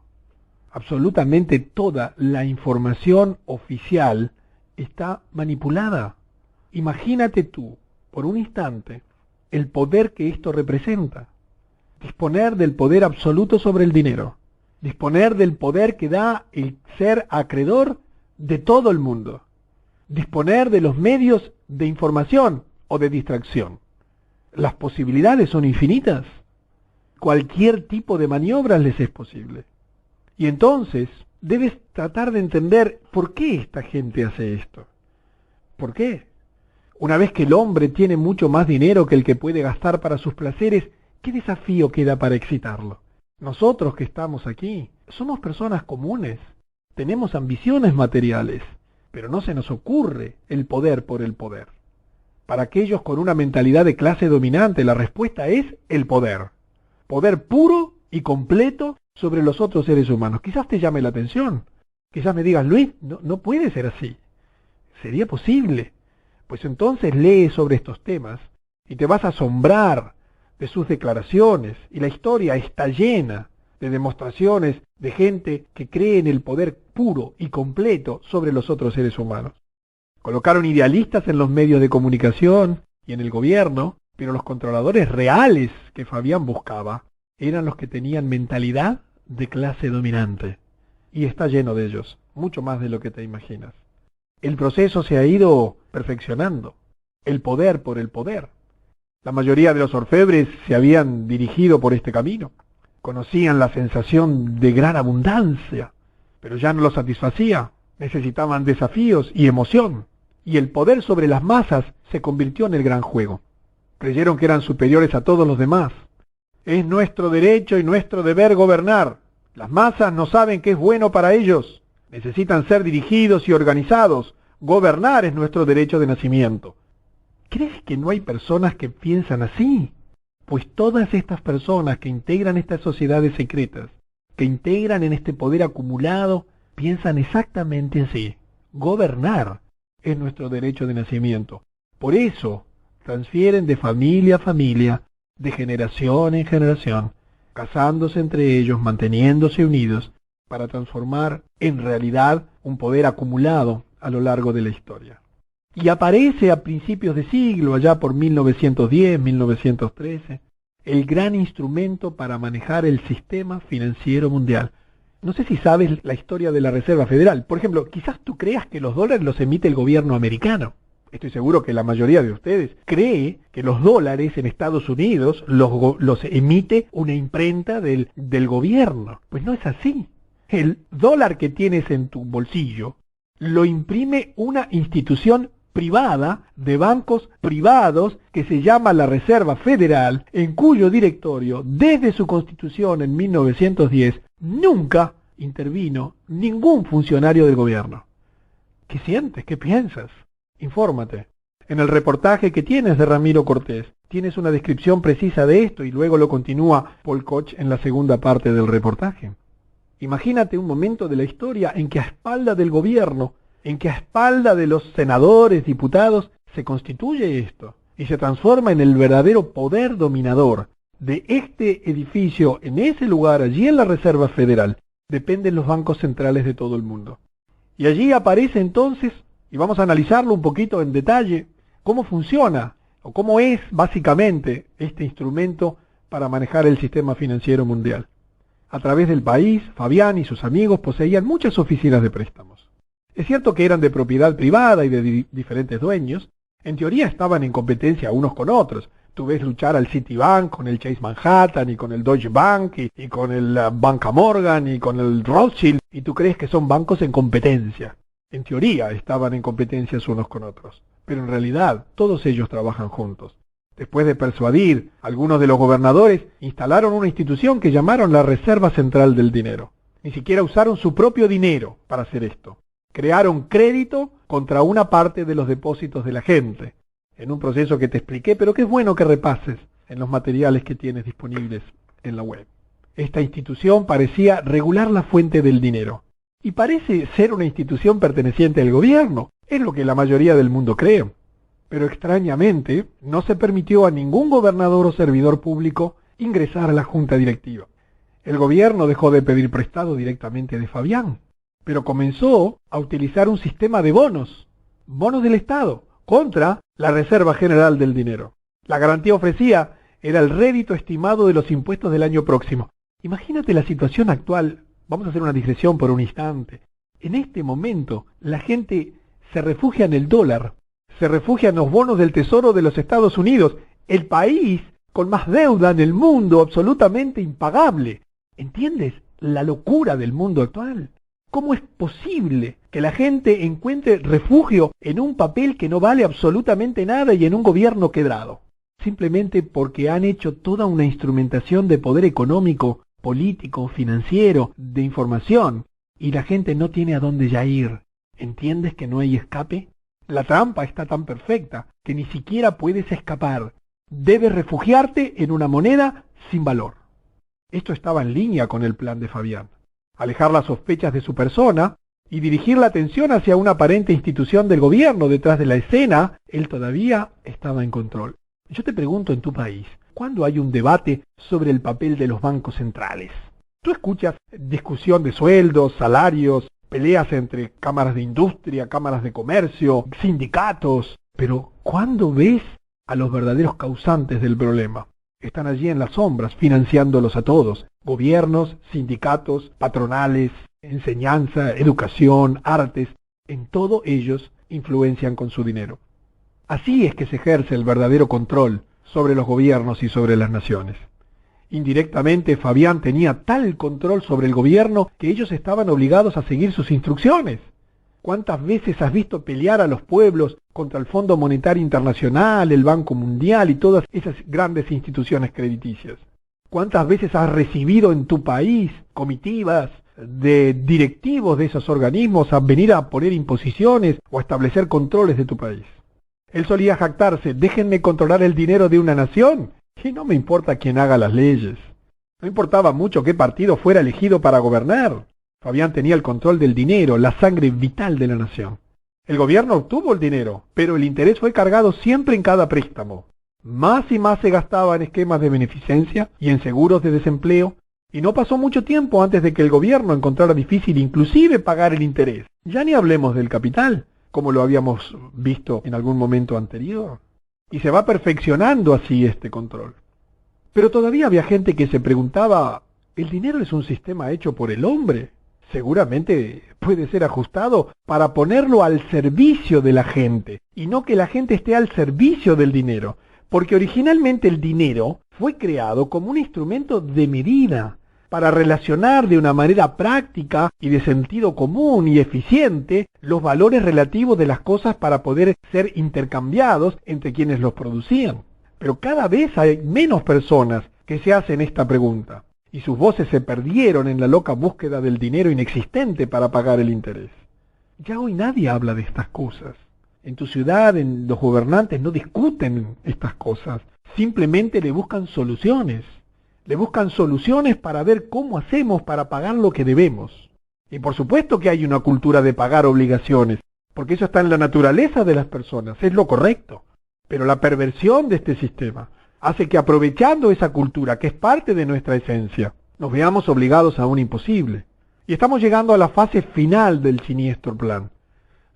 Absolutamente toda la información oficial está manipulada. Imagínate tú, por un instante, el poder que esto representa. Disponer del poder absoluto sobre el dinero. Disponer del poder que da el ser acreedor de todo el mundo. Disponer de los medios de información o de distracción. Las posibilidades son infinitas. Cualquier tipo de maniobras les es posible. Y entonces debes tratar de entender por qué esta gente hace esto. ¿Por qué? Una vez que el hombre tiene mucho más dinero que el que puede gastar para sus placeres, ¿qué desafío queda para excitarlo? Nosotros que estamos aquí, somos personas comunes, tenemos ambiciones materiales, pero no se nos ocurre el poder por el poder. Para aquellos con una mentalidad de clase dominante, la respuesta es el poder. Poder puro y completo sobre los otros seres humanos. Quizás te llame la atención. Quizás me digas, Luis, no puede ser así. ¿Sería posible? Pues entonces lee sobre estos temas y te vas a asombrar de sus declaraciones. Y la historia está llena de demostraciones de gente que cree en el poder puro y completo sobre los otros seres humanos. Colocaron idealistas en los medios de comunicación y en el gobierno, pero los controladores reales que Fabián buscaba eran los que tenían mentalidad de clase dominante. Y está lleno de ellos, mucho más de lo que te imaginas. El proceso se ha ido perfeccionando, el poder por el poder. La mayoría de los orfebres se habían dirigido por este camino. Conocían la sensación de gran abundancia, pero ya no los satisfacía. Necesitaban desafíos y emoción. Y el poder sobre las masas se convirtió en el gran juego. Creyeron que eran superiores a todos los demás. Es nuestro derecho y nuestro deber gobernar. Las masas no saben qué es bueno para ellos. Necesitan ser dirigidos y organizados. Gobernar es nuestro derecho de nacimiento. ¿Crees que no hay personas que piensan así? Pues todas estas personas que integran estas sociedades secretas, que integran en este poder acumulado, piensan exactamente así. Gobernar es nuestro derecho de nacimiento. Por eso transfieren de familia a familia, de generación en generación, casándose entre ellos, manteniéndose unidos, para transformar en realidad un poder acumulado a lo largo de la historia. Y aparece a principios de siglo, allá por 1910, 1913, el gran instrumento para manejar el sistema financiero mundial. No sé si sabes la historia de la Reserva Federal. Por ejemplo, quizás tú creas que los dólares los emite el gobierno americano. Estoy seguro que la mayoría de ustedes cree que los dólares en Estados Unidos los emite una imprenta del gobierno. Pues no es así. El dólar que tienes en tu bolsillo lo imprime una institución privada de bancos privados que se llama la Reserva Federal, en cuyo directorio, desde su constitución en 1910, nunca intervino ningún funcionario del gobierno. ¿Qué sientes? ¿Qué piensas? Infórmate. En el reportaje que tienes de Ramiro Cortés, tienes una descripción precisa de esto y luego lo continúa Paul Koch en la segunda parte del reportaje. Imagínate un momento de la historia en que a espalda del gobierno, en que a espalda de los senadores, diputados, se constituye esto y se transforma en el verdadero poder dominador de este edificio, en ese lugar, allí en la Reserva Federal, dependen los bancos centrales de todo el mundo. Y allí aparece entonces, y vamos a analizarlo un poquito en detalle, cómo funciona, o cómo es básicamente este instrumento para manejar el sistema financiero mundial. A través del país, Fabián y sus amigos poseían muchas oficinas de préstamos. Es cierto que eran de propiedad privada y de diferentes dueños. En teoría estaban en competencia unos con otros. Tú ves luchar al Citibank con el Chase Manhattan y con el Deutsche Bank y con el Banca Morgan y con el Rothschild, y tú crees que son bancos en competencia. En teoría estaban en competencia unos con otros, pero en realidad todos ellos trabajan juntos. Después de persuadir a algunos de los gobernadores, instalaron una institución que llamaron la Reserva Central del Dinero. Ni siquiera usaron su propio dinero para hacer esto. Crearon crédito contra una parte de los depósitos de la gente, en un proceso que te expliqué, pero que es bueno que repases en los materiales que tienes disponibles en la web. Esta institución parecía regular la fuente del dinero, y parece ser una institución perteneciente al gobierno, es lo que la mayoría del mundo cree. Pero extrañamente, no se permitió a ningún gobernador o servidor público ingresar a la junta directiva. El gobierno dejó de pedir prestado directamente de Fabián, pero comenzó a utilizar un sistema de bonos del Estado, contra la Reserva General del Dinero. La garantía ofrecida era el rédito estimado de los impuestos del año próximo. Imagínate la situación actual. Vamos a hacer una digresión por un instante. En este momento, la gente se refugia en el dólar, se refugia en los bonos del Tesoro de los Estados Unidos, el país con más deuda en el mundo, absolutamente impagable. ¿Entiendes la locura del mundo actual? ¿Cómo es posible que la gente encuentre refugio en un papel que no vale absolutamente nada y en un gobierno quebrado? Simplemente porque han hecho toda una instrumentación de poder económico, político, financiero, de información, y la gente no tiene a dónde ya ir. ¿Entiendes que no hay escape? La trampa está tan perfecta que ni siquiera puedes escapar. Debes refugiarte en una moneda sin valor. Esto estaba en línea con el plan de Fabián. Alejar las sospechas de su persona y dirigir la atención hacia una aparente institución del gobierno detrás de la escena, él todavía estaba en control. Yo te pregunto, en tu país, ¿cuándo hay un debate sobre el papel de los bancos centrales? Tú escuchas discusión de sueldos, salarios, peleas entre cámaras de industria, cámaras de comercio, sindicatos, pero ¿cuándo ves a los verdaderos causantes del problema? Están allí en las sombras, financiándolos a todos. Gobiernos, sindicatos, patronales, enseñanza, educación, artes, en todo ellos influencian con su dinero. Así es que se ejerce el verdadero control sobre los gobiernos y sobre las naciones. Indirectamente, Fabián tenía tal control sobre el gobierno que ellos estaban obligados a seguir sus instrucciones. ¿Cuántas veces has visto pelear a los pueblos contra el Fondo Monetario Internacional, el Banco Mundial y todas esas grandes instituciones crediticias? ¿Cuántas veces has recibido en tu país comitivas de directivos de esos organismos a venir a poner imposiciones o a establecer controles de tu país? Él solía jactarse: déjenme controlar el dinero de una nación y no me importa quién haga las leyes. No importaba mucho qué partido fuera elegido para gobernar. Fabián tenía el control del dinero, la sangre vital de la nación. El gobierno obtuvo el dinero, pero el interés fue cargado siempre en cada préstamo. Más y más se gastaba en esquemas de beneficencia y en seguros de desempleo, y no pasó mucho tiempo antes de que el gobierno encontrara difícil inclusive pagar el interés. Ya ni hablemos del capital, como lo habíamos visto en algún momento anterior. Y se va perfeccionando así este control. Pero todavía había gente que se preguntaba: ¿el dinero es un sistema hecho por el hombre? Seguramente puede ser ajustado para ponerlo al servicio de la gente, y no que la gente esté al servicio del dinero, porque originalmente el dinero fue creado como un instrumento de medida, para relacionar de una manera práctica y de sentido común y eficiente los valores relativos de las cosas para poder ser intercambiados entre quienes los producían. Pero cada vez hay menos personas que se hacen esta pregunta, y sus voces se perdieron en la loca búsqueda del dinero inexistente para pagar el interés. Ya hoy nadie habla de estas cosas. En tu ciudad, los gobernantes no discuten estas cosas, simplemente le buscan soluciones. Le buscan soluciones para ver cómo hacemos para pagar lo que debemos. Y por supuesto que hay una cultura de pagar obligaciones, porque eso está en la naturaleza de las personas, es lo correcto. Pero la perversión de este sistema hace que, aprovechando esa cultura, que es parte de nuestra esencia, nos veamos obligados a un imposible. Y estamos llegando a la fase final del siniestro plan: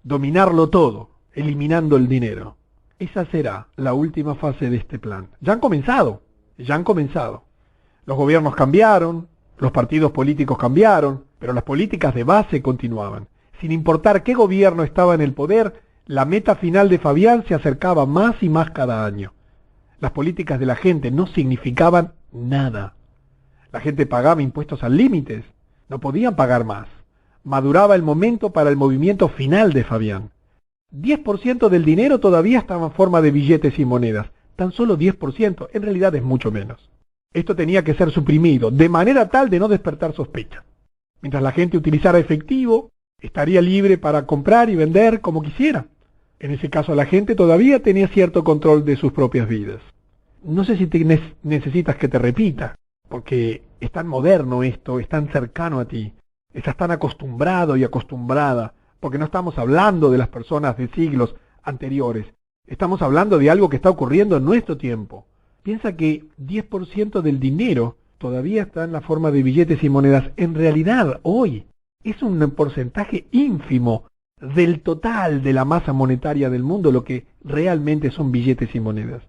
dominarlo todo, eliminando el dinero. Esa será la última fase de este plan. Ya han comenzado. Los gobiernos cambiaron, los partidos políticos cambiaron, pero las políticas de base continuaban. Sin importar qué gobierno estaba en el poder, la meta final de Fabián se acercaba más y más cada año. Las políticas de la gente no significaban nada. La gente pagaba impuestos al límite, no podían pagar más. Maduraba el momento para el movimiento final de Fabián. 10% del dinero todavía estaba en forma de billetes y monedas. Tan solo 10%, en realidad es mucho menos. Esto tenía que ser suprimido, de manera tal de no despertar sospecha. Mientras la gente utilizara efectivo, estaría libre para comprar y vender como quisiera. En ese caso la gente todavía tenía cierto control de sus propias vidas. No sé si necesitas que te repita, porque es tan moderno esto, es tan cercano a ti. Estás tan acostumbrado y acostumbrada, porque no estamos hablando de las personas de siglos anteriores. Estamos hablando de algo que está ocurriendo en nuestro tiempo. Piensa que 10% del dinero todavía está en la forma de billetes y monedas. En realidad, hoy es un porcentaje ínfimo del total de la masa monetaria del mundo, lo que realmente son billetes y monedas.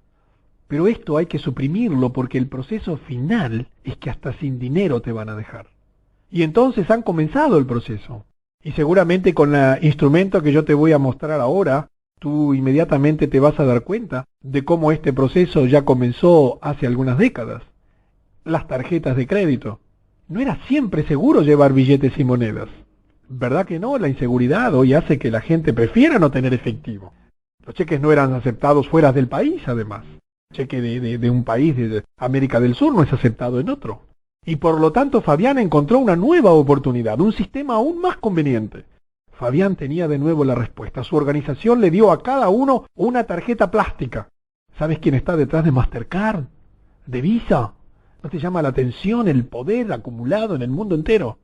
Pero esto hay que suprimirlo, porque el proceso final es que hasta sin dinero te van a dejar. Y entonces han comenzado el proceso. Y seguramente con el instrumento que yo te voy a mostrar ahora, tú inmediatamente te vas a dar cuenta de cómo este proceso ya comenzó hace algunas décadas. Las tarjetas de crédito. No era siempre seguro llevar billetes y monedas. ¿Verdad que no? La inseguridad hoy hace que la gente prefiera no tener efectivo. Los cheques no eran aceptados fuera del país, además. El cheque de un país de América del Sur no es aceptado en otro. Y por lo tanto Fabián encontró una nueva oportunidad, un sistema aún más conveniente. Fabián tenía de nuevo la respuesta. Su organización le dio a cada uno una tarjeta plástica. ¿Sabes quién está detrás de Mastercard? ¿De Visa? ¿No te llama la atención el poder acumulado en el mundo entero?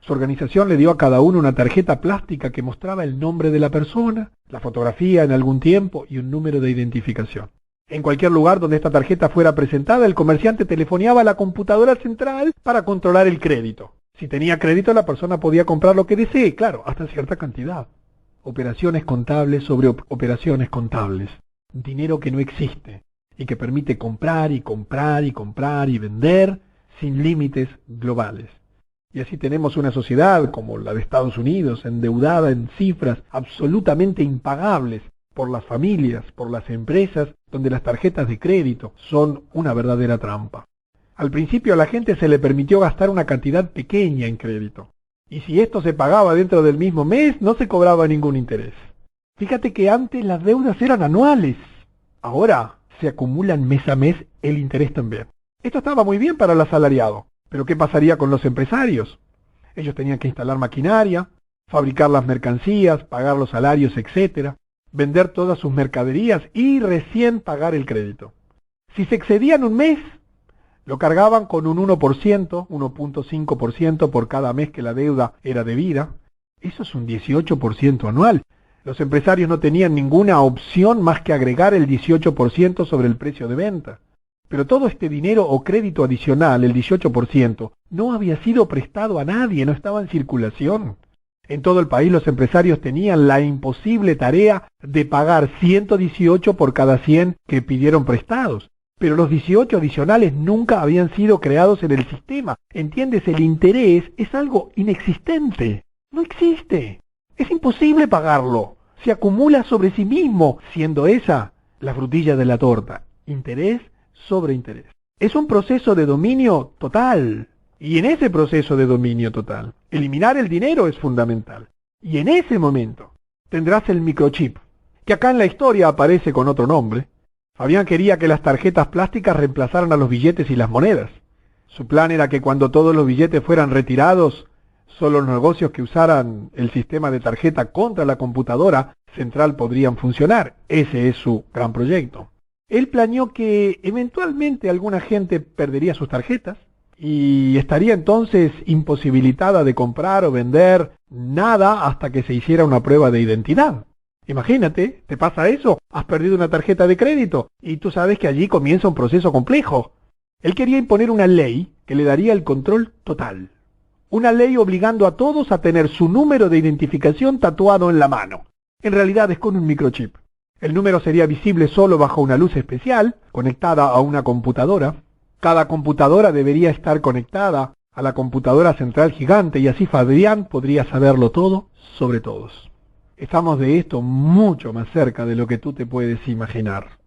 Su organización le dio a cada uno una tarjeta plástica que mostraba el nombre de la persona, la fotografía en algún tiempo y un número de identificación. En cualquier lugar donde esta tarjeta fuera presentada, el comerciante telefoneaba a la computadora central para controlar el crédito. Si tenía crédito, la persona podía comprar lo que desee, claro, hasta cierta cantidad. Operaciones contables sobre operaciones contables. Dinero que no existe y que permite comprar y comprar y comprar y vender sin límites globales. Y así tenemos una sociedad como la de Estados Unidos, endeudada en cifras absolutamente impagables por las familias, por las empresas, donde las tarjetas de crédito son una verdadera trampa. Al principio a la gente se le permitió gastar una cantidad pequeña en crédito. Y si esto se pagaba dentro del mismo mes, no se cobraba ningún interés. Fíjate que antes las deudas eran anuales. Ahora se acumulan mes a mes el interés también. Esto estaba muy bien para el asalariado. Pero ¿qué pasaría con los empresarios? Ellos tenían que instalar maquinaria, fabricar las mercancías, pagar los salarios, etc., vender todas sus mercaderías y recién pagar el crédito. Si se excedían un mes, lo cargaban con un 1%, 1.5% por cada mes que la deuda era debida. Eso es un 18% anual. Los empresarios no tenían ninguna opción más que agregar el 18% sobre el precio de venta. Pero todo este dinero o crédito adicional, el 18%, no había sido prestado a nadie, no estaba en circulación. En todo el país los empresarios tenían la imposible tarea de pagar 118 por cada 100 que pidieron prestados. Pero los 18 adicionales nunca habían sido creados en el sistema. ¿Entiendes? El interés es algo inexistente. No existe. Es imposible pagarlo. Se acumula sobre sí mismo, siendo esa la frutilla de la torta. Interés sobre interés. Es un proceso de dominio total. Y en ese proceso de dominio total, eliminar el dinero es fundamental. Y en ese momento tendrás el microchip, que acá en la historia aparece con otro nombre. Fabián quería que las tarjetas plásticas reemplazaran a los billetes y las monedas. Su plan era que cuando todos los billetes fueran retirados, solo los negocios que usaran el sistema de tarjeta contra la computadora central podrían funcionar. Ese es su gran proyecto. Él planeó que eventualmente alguna gente perdería sus tarjetas y estaría entonces imposibilitada de comprar o vender nada hasta que se hiciera una prueba de identidad. Imagínate, ¿te pasa eso? Has perdido una tarjeta de crédito y tú sabes que allí comienza un proceso complejo. Él quería imponer una ley que le daría el control total. Una ley obligando a todos a tener su número de identificación tatuado en la mano. En realidad es con un microchip. El número sería visible solo bajo una luz especial, conectada a una computadora. Cada computadora debería estar conectada a la computadora central gigante y así Fabián podría saberlo todo sobre todos. Estamos de esto mucho más cerca de lo que tú te puedes imaginar.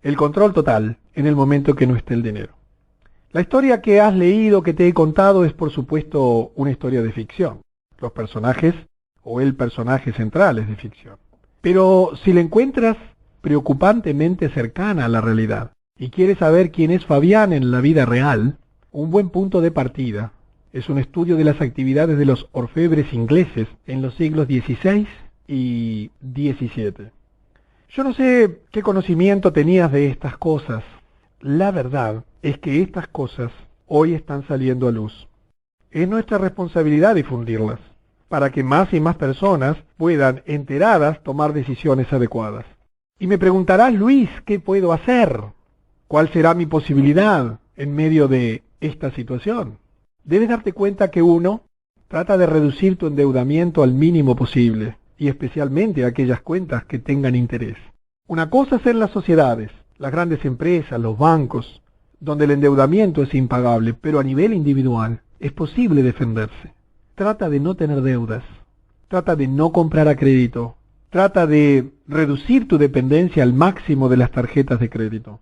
El control total en el momento que no esté el dinero. La historia que has leído, que te he contado, es por supuesto una historia de ficción. Los personajes o el personaje central es de ficción. Pero si la encuentras preocupantemente cercana a la realidad y quieres saber quién es Fabián en la vida real, un buen punto de partida es un estudio de las actividades de los orfebres ingleses en los siglos XVI y XVII. Yo no sé qué conocimiento tenías de estas cosas. La verdad es que estas cosas hoy están saliendo a luz. Es nuestra responsabilidad difundirlas, para que más y más personas puedan, enteradas, tomar decisiones adecuadas. Y me preguntarás, Luis, ¿qué puedo hacer? ¿Cuál será mi posibilidad en medio de esta situación? Debes darte cuenta que uno trata de reducir tu endeudamiento al mínimo posible, y especialmente aquellas cuentas que tengan interés. Una cosa es en las sociedades, las grandes empresas, los bancos, donde el endeudamiento es impagable, pero a nivel individual es posible defenderse. Trata de no tener deudas, trata de no comprar a crédito, trata de reducir tu dependencia al máximo de las tarjetas de crédito.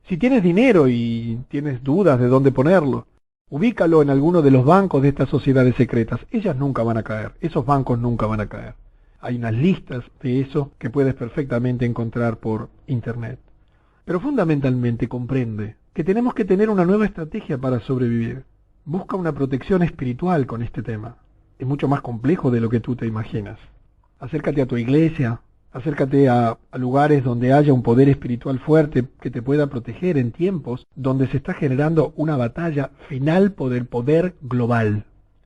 Si tienes dinero y tienes dudas de dónde ponerlo, Ubícalo en alguno de los bancos de estas sociedades secretas. Ellas nunca van a caer, esos bancos nunca van a caer. Hay unas listas de eso que puedes perfectamente encontrar por internet. Pero fundamentalmente comprende que tenemos que tener una nueva estrategia para sobrevivir. Busca una protección espiritual con este tema. Es mucho más complejo de lo que tú te imaginas. Acércate a tu iglesia, acércate a lugares donde haya un poder espiritual fuerte que te pueda proteger en tiempos donde se está generando una batalla final por el poder global.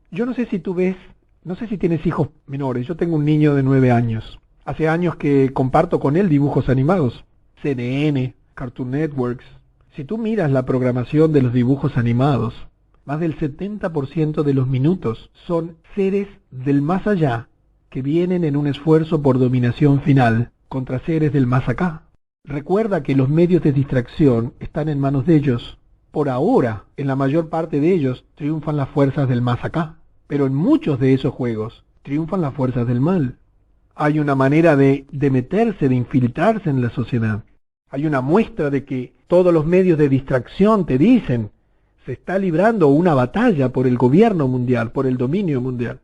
Yo no sé si tú ves, no sé si tienes hijos menores. Yo tengo un niño de 9 años. Hace años que comparto con él dibujos animados. CNN, Cartoon Networks. Si tú miras la programación de los dibujos animados, más del 70% de los minutos son seres del más allá que vienen en un esfuerzo por dominación final contra seres del más acá. Recuerda que los medios de distracción están en manos de ellos. Por ahora, en la mayor parte de ellos, triunfan las fuerzas del más acá. Pero en muchos de esos juegos, triunfan las fuerzas del mal. Hay una manera de meterse, de infiltrarse en la sociedad. Hay una muestra de que todos los medios de distracción te dicen se está librando una batalla por el gobierno mundial, por el dominio mundial.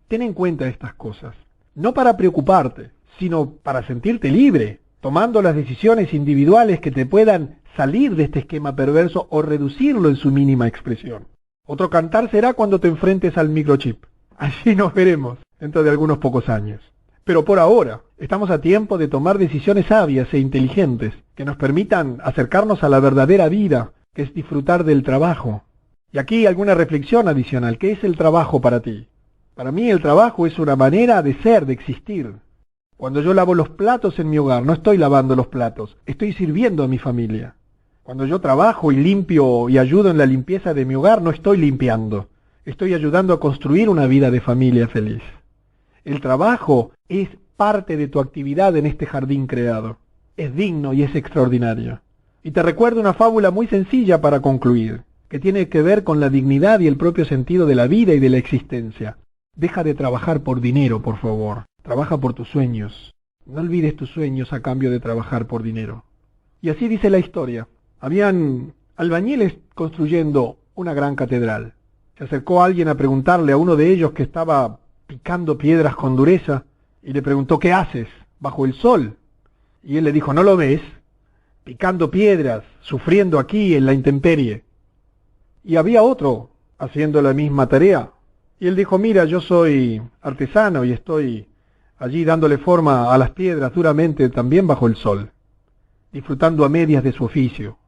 Ten en cuenta estas cosas, no para preocuparte, sino para sentirte libre, tomando las decisiones individuales que te puedan salir de este esquema perverso o reducirlo en su mínima expresión. Otro cantar será cuando te enfrentes al microchip. Allí nos veremos dentro de algunos pocos años. Pero por ahora, estamos a tiempo de tomar decisiones sabias e inteligentes que nos permitan acercarnos a la verdadera vida, que es disfrutar del trabajo. Y aquí alguna reflexión adicional. ¿Qué es el trabajo para ti? Para mí el trabajo es una manera de ser, de existir. Cuando yo lavo los platos en mi hogar, no estoy lavando los platos, estoy sirviendo a mi familia. Cuando yo trabajo y limpio y ayudo en la limpieza de mi hogar, no estoy limpiando, estoy ayudando a construir una vida de familia feliz. El trabajo es parte de tu actividad en este jardín creado. Es digno y es extraordinario. Y te recuerdo una fábula muy sencilla para concluir, que tiene que ver con la dignidad y el propio sentido de la vida y de la existencia. Deja de trabajar por dinero, por favor. Trabaja por tus sueños. No olvides tus sueños a cambio de trabajar por dinero. Y así dice la historia. Habían albañiles construyendo una gran catedral. Se acercó alguien a preguntarle a uno de ellos que estaba picando piedras con dureza y le preguntó: ¿qué haces bajo el sol? Y él le dijo: ¿no lo ves? Picando piedras, sufriendo aquí en la intemperie. Y había otro haciendo la misma tarea. Y él dijo: mira, yo soy artesano y estoy allí dándole forma a las piedras duramente también bajo el sol, disfrutando a medias de su oficio.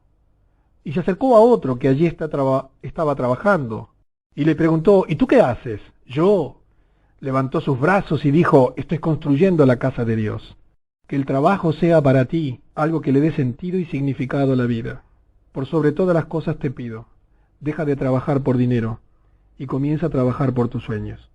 Y se acercó a otro que allí estaba trabajando y le preguntó: ¿y tú qué haces? Yo. Levantó sus brazos y dijo: estoy construyendo la casa de Dios. Que el trabajo sea para ti algo que le dé sentido y significado a la vida. Por sobre todas las cosas te pido, deja de trabajar por dinero y comienza a trabajar por tus sueños.